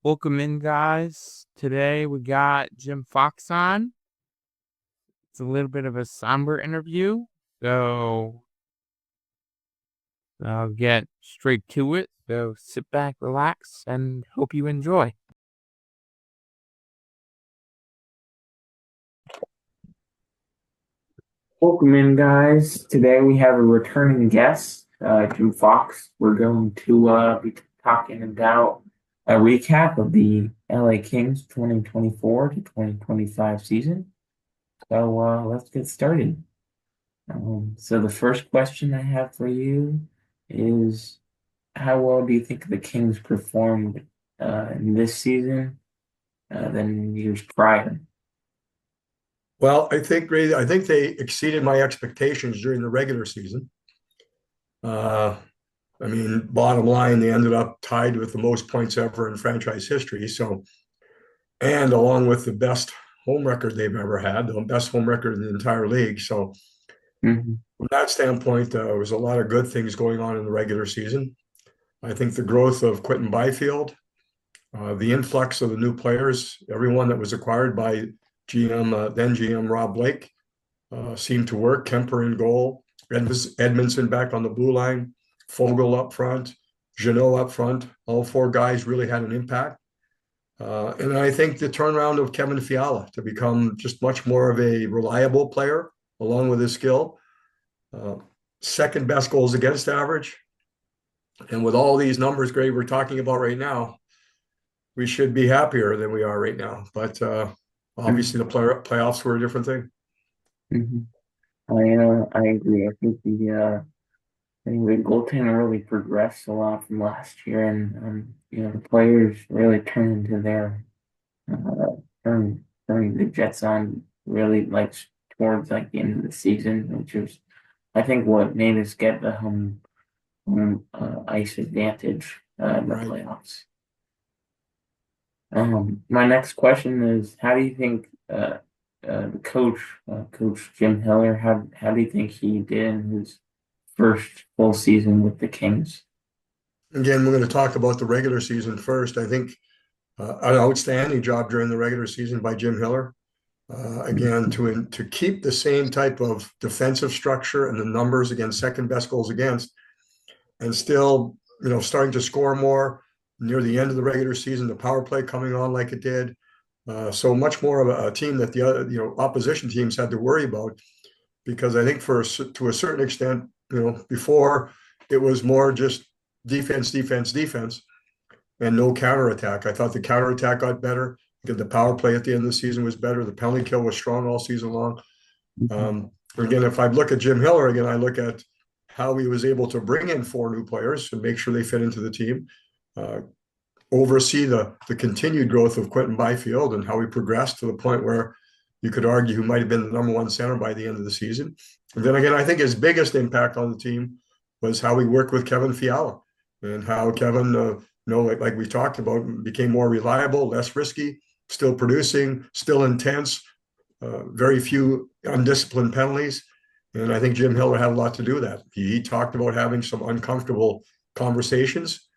Welcome in, guys. Today we got Jim Fox on. It's a little bit of a somber interview, so I'll get straight to it. So sit back, relax, and hope you enjoy. Welcome in, guys. Today we have a returning guest, Jim Fox. We're going to be talking about a recap of the LA Kings 2024 to 2025 season. So let's get started. So the first question I have for you is, how well do you think the Kings performed in this season than years prior? Well, I think they exceeded my expectations during the regular season. Uh, bottom line, they ended up tied with the most points ever in franchise history. So, and along with the best home record they've ever had, the best home record in the entire league. So, Mhm. from that standpoint, there was a lot of good things going on in the regular season. I think the growth of Quentin Byfield, the influx of the new players, everyone that was acquired by then GM Rob Blake, seemed to work. Kemper in goal, Edmondson back on the blue line, Fogle up front, Jeannot up front. All four guys really had an impact. And I think the turnaround of Kevin Fiala to become just much more of a reliable player, along with his skill. Uh, Second best goals against average. And with all these numbers, Greg, we're talking about right now, we should be happier than we are right now. But obviously, the playoffs were a different thing. Mhm. I agree. I think the goaltending really progressed a lot from last year, and the players really turned into their turning the Jets on really like towards like the end of the season, which was I think what made us get the home ice advantage in the Right. playoffs. My next question is, how do you think the Coach Jim Hiller, how do you think he did in his first full season with the Kings? Again, we're going to talk about the regular season first. I think an outstanding job during the regular season by Jim Hiller. Again, to keep the same type of defensive structure and the numbers against second best goals against, and still, starting to score more near the end of the regular season. The power play coming on like it did. So much more of a team that the other, opposition teams had to worry about, because I think to a certain extent, before it was more just defense, defense, defense, and no counterattack. I thought the counterattack got better because the power play at the end of the season was better. The penalty kill was strong all season long. Again, if I look at Jim Hiller, again, I look at how he was able to bring in four new players and make sure they fit into the team, uh, oversee the continued growth of Quentin Byfield and how he progressed to the point where you could argue he might have been the number one center by the end of the season. And then again, I think his biggest impact on the team was how he worked with Kevin Fiala and how Kevin, like we talked about, became more reliable, less risky, still producing, still intense, very few undisciplined penalties. And I think Jim Hiller had a lot to do with that. He talked about having some uncomfortable conversations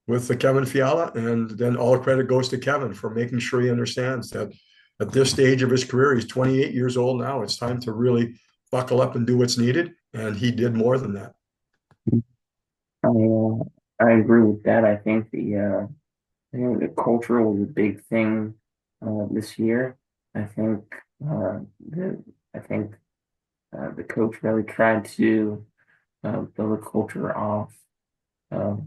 with the Kevin Fiala, and then all credit goes to Kevin for making sure he understands that at this stage of his career, he's 28 years old now. It's time to really buckle up and do what's needed, and he did more than that. I uh, I agree with that. I think the culture was a big thing this year. I think the I think the coach really tried to build a culture off of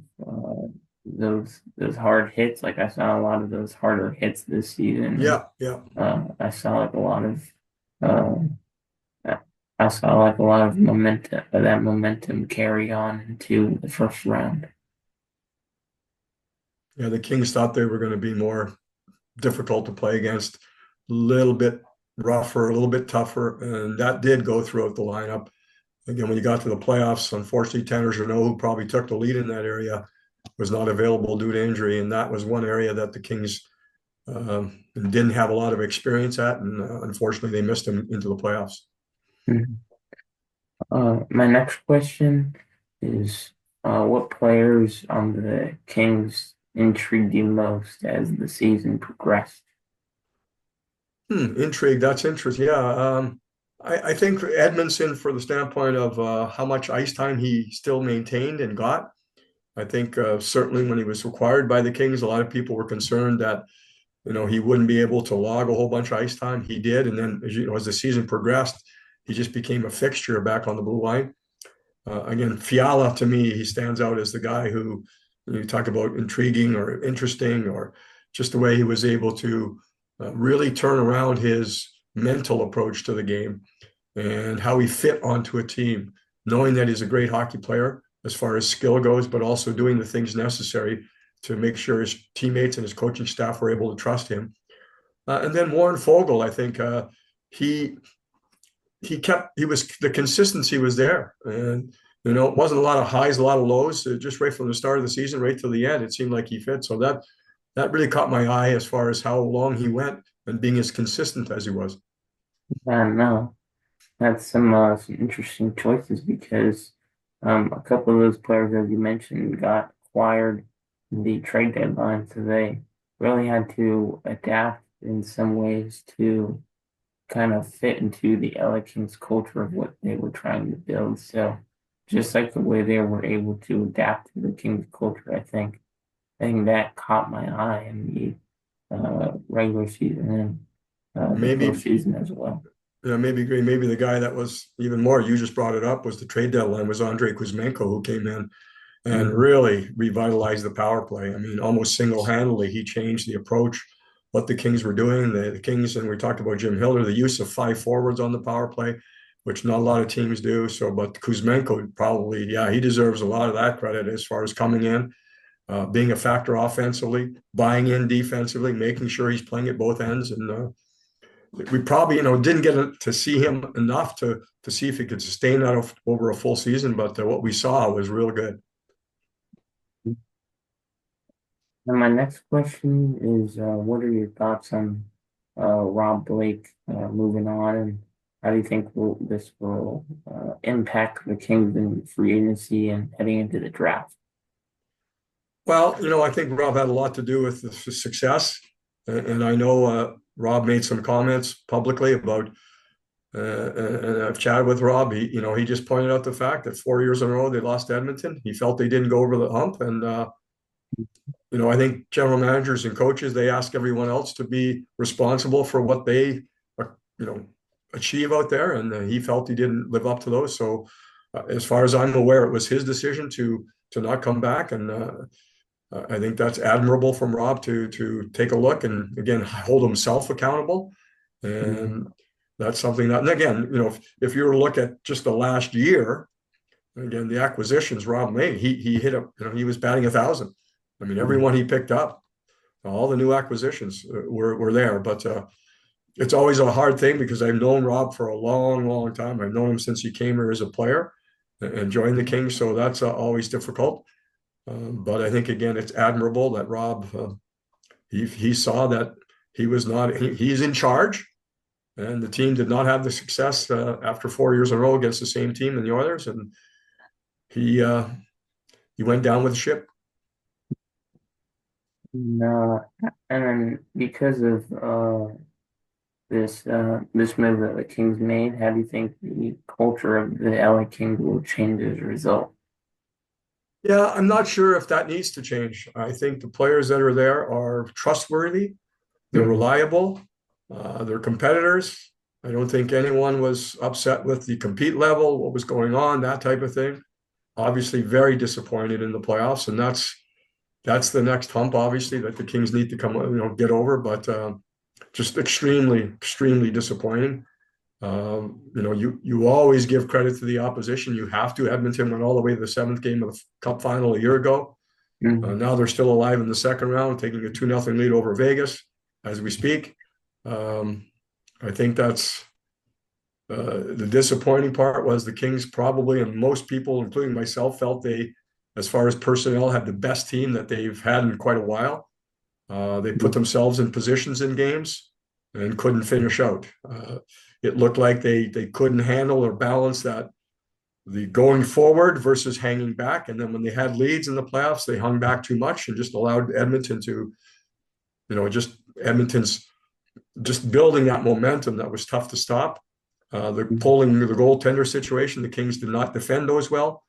those hard hits. Like I saw a lot of those harder hits this season, and Yeah, yeah. I saw like a lot of uh, I saw like a lot of momentum carry on into the first round. Yeah, the Kings thought they were going to be more difficult to play against, a little bit rougher, a little bit tougher, and that did go throughout the lineup. Again, when you got to the playoffs, unfortunately, Tanner Jeannot, who probably took the lead in that area, was not available due to injury, and that was one area that the Kings didn't have a lot of experience at, and unfortunately, they missed him into the playoffs. Mhm. My next question is, what players on the Kings intrigued you most as the season progressed? Intrigue. That's interesting. Yeah. I think Edmondson, for the standpoint of how much ice time he still maintained and got. I think certainly when he was acquired by the Kings, a lot of people were concerned that he wouldn't be able to log a whole bunch of ice time. He did, and then as the season progressed, he just became a fixture back on the blue line. Again, Fiala to me, he stands out as the guy who you talk about intriguing or interesting, or just the way he was able to really turn around his mental approach to the game and how he fit onto a team, knowing that he's a great hockey player as far as skill goes, but also doing the things necessary to make sure his teammates and his coaching staff were able to trust him. And then Warren Fogle, I think he the consistency was there, and it wasn't a lot of highs, a lot of lows. Just right from the start of the season, right till the end, it seemed like he fit. So that really caught my eye as far as how long he went and being as consistent as he was. I don't know. That's some interesting choices because a couple of those players, as you mentioned, got acquired in the trade deadline, so they really had to adapt in some ways to kind of fit into the LA Kings culture of what they were trying to build. So just like the way they were able to adapt to the Kings culture, I think that caught my eye in the regular season and the Maybe postseason as well. maybe the guy that was even more. You just brought it up. Was the trade deadline was Andrei Kuzmenko, who came in and Mhm. really revitalized the power play. I mean, almost single-handedly, he changed the approach, what the Kings were doing. The Kings, and we talked about Jim Hiller, the use of five forwards on the power play, which not a lot of teams do. So, but Kuzmenko probably, yeah, he deserves a lot of that credit as far as coming in, being a factor offensively, buying in defensively, making sure he's playing at both ends. And we probably, didn't get to see him enough to see if he could sustain that over a full season. But what we saw was real good. And my next question is, what are your thoughts on Rob Blake moving on, and how do you think this will impact the Kings in free agency and heading into the draft? Well, I think Rob had a lot to do with the success. And I know Rob made some comments publicly about, and I've chatted with Rob. He just pointed out the fact that 4 years in a row they lost to Edmonton. He felt they didn't go over the hump. And, I think general managers and coaches, they ask everyone else to be responsible for what they, you know, achieve out there. And he felt he didn't live up to those. So as far as I'm aware, it was his decision to not come back. And I think that's admirable from Rob to take a look and again hold himself accountable. Mhm. And that's something that, and again, if you were to look at just the last year, again, the acquisitions Rob made, he hit up, he was batting 1,000. I mean, Mhm. everyone he picked up, all the new acquisitions were there. But it's always a hard thing because I've known Rob for a long, long time. I've known him since he came here as a player and joined the Kings. So that's always difficult. But I think again, it's admirable that Rob he saw that he was not he's in charge, and the team did not have the success after 4 years in a row against the same team in the Oilers, and he uh, he went down with the ship. No, and then because of this move that the Kings made, how do you think the culture of the LA Kings will change as a result? Yeah, I'm not sure if that needs to change. I think the players that are there are trustworthy, they're Mhm. reliable, they're competitors. I don't think anyone was upset with the compete level, what was going on, that type of thing. Obviously, very disappointed in the playoffs, and that's the next hump, obviously, that the Kings need to come, get over. But just extremely, extremely disappointing. You always give credit to the opposition. You have to. Edmonton went all the way to the seventh game of the Cup final a year ago. Mhm. Now they're still alive in the second round, taking a 2-0 lead over Vegas as we speak. Um, I think that's the disappointing part was the Kings probably, and most people, including myself, felt they, as far as personnel, had the best team that they've had in quite a while. They put themselves in positions in games and couldn't finish out. It looked like they couldn't handle or balance the going forward versus hanging back. And then when they had leads in the playoffs, they hung back too much and just allowed Edmonton to, just Edmonton's just building that momentum that was tough to stop. The pulling the goaltender situation, the Kings did not defend those well.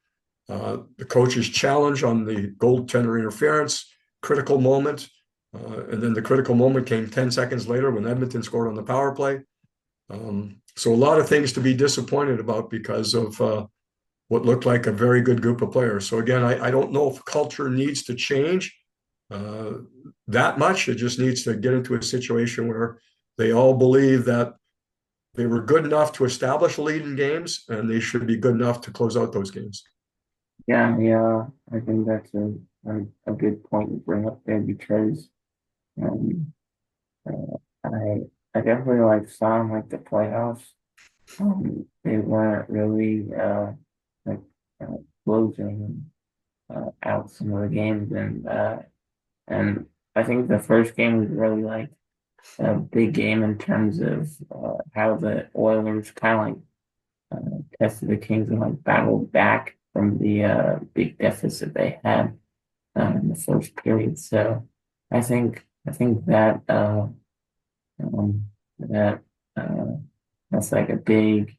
The coach's challenge on the goaltender interference, critical moment. And then the critical moment came 10 seconds later when Edmonton scored on the power play. So a lot of things to be disappointed about because of what looked like a very good group of players. So again, I don't know if culture needs to change that much. It just needs to get into a situation where they all believe that they were good enough to establish a lead in games, and they should be good enough to close out those games. Yeah, I think that's a good point to bring up there because um, I definitely saw in the playoffs. They weren't really like closing out some of the games, and I think the first game was really a big game in terms of how the Oilers kind of tested the Kings and battled back from the big deficit they had in the first period. So I think that um, that uh, that's like a big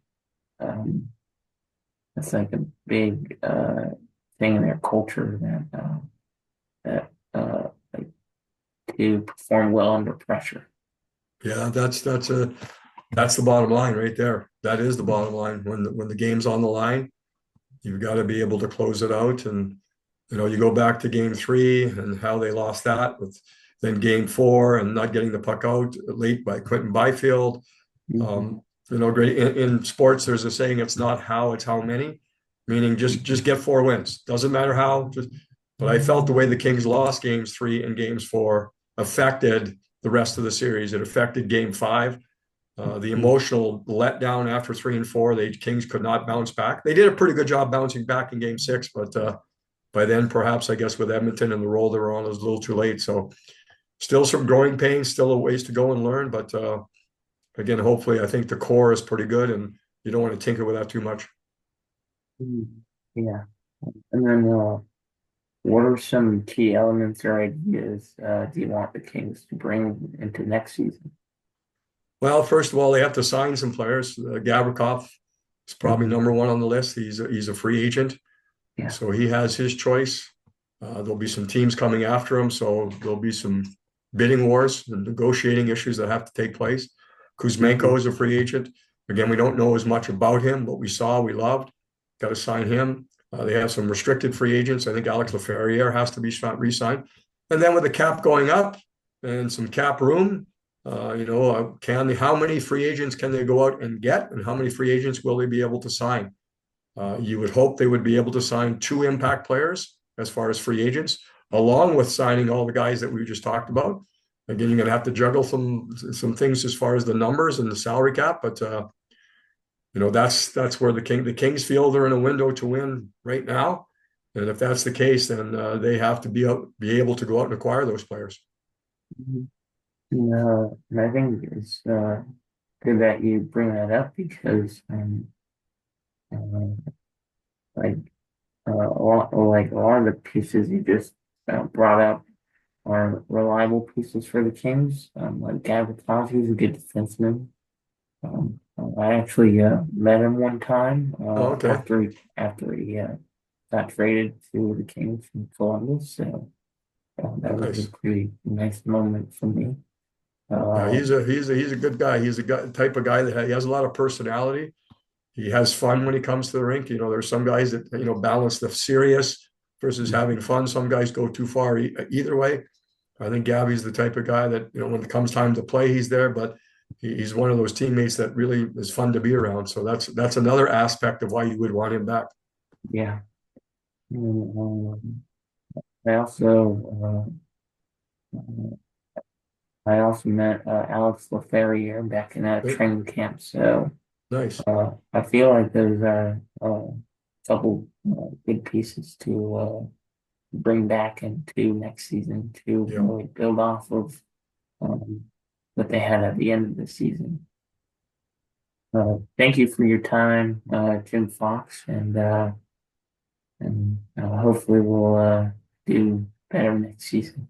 um, that's like a big thing in their culture that like to perform well under pressure. Yeah, that's the bottom line right there. That is the bottom line. When the game's on the line, you've got to be able to close it out. And you go back to game 3 and how they lost that with then game 4 and not getting the puck out late by Quentin Byfield. Mhm. Great in sports. There's a saying: "It's not how, it's how many." Meaning, just get 4 wins. Doesn't matter how. But I felt the way the Kings lost games 3 and games 4 affected the rest of the series. It affected game 5. The emotional letdown after 3 and 4, the Kings could not bounce back. They did a pretty good job bouncing back in game 6, but by then, perhaps, I guess, with Edmonton and the role they were on, it was a little too late. So still some growing pains, still a ways to go and learn. But again, hopefully, I think the core is pretty good, and you don't want to tinker with that too much. Mhm. Yeah. And then what are some key elements or ideas do you want the Kings to bring into next season? Well, first of all, they have to sign some players. Gavrikov is probably Mhm. number one on the list. He's a free agent, Yeah. so he has his choice. There'll be some teams coming after him, so there'll be some bidding wars and negotiating issues that have to take place. Kuzmenko Mhm. is a free agent. Again, we don't know as much about him, but we saw, we loved. Got to sign him. They have some restricted free agents. I think Alex Laferriere has to be re-signed. And then with the cap going up and some cap room, how many free agents can they go out and get, and how many free agents will they be able to sign? You would hope they would be able to sign 2 impact players as far as free agents, along with signing all the guys that we just talked about. Again, you're going to have to juggle some things as far as the numbers and the salary cap, but that's where the Kings feel they're in a window to win right now. And if that's the case, then they have to be able to go out and acquire those players. Mhm. And I think it's good that you bring that up because uh, like a lot of the pieces you just brought up are reliable pieces for the Kings. Like Gavrikov, he's a good defenseman. I actually met him one time Oh, okay. after he got traded to the Kings from Columbus. So that was a Nice. pretty nice moment for me. Yeah, Uh, he's a good guy. He's a type of guy that he has a lot of personality. He has fun when he comes to the rink. There's some guys that balance the serious versus having fun. Some guys go too far either way. I think Gabby's the type of guy that when it comes time to play, he's there. But he's one of those teammates that really is fun to be around. So that's another aspect of why you would want him back. yeah. And, I also I also met Alex Laferriere back in Good. training camp. So Nice. I feel like those are a couple good pieces to bring back into next season to Yeah. really build off of um, what they had at the end of the season. thank you for your time, Jim Fox, and hopefully we'll do better next season.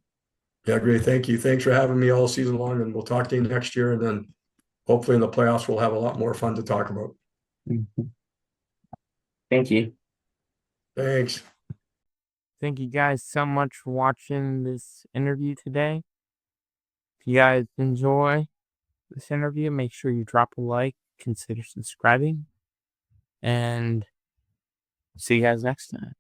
Yeah, great. Thank you. Thanks for having me all season long, and we'll talk to you next year. And then hopefully in the playoffs, we'll have a lot more fun to talk about. Mhm. Thank you. Thanks. Thank you guys so much for watching this interview today. If you guys enjoy this interview, make sure you drop a like, consider subscribing, and see you guys next time.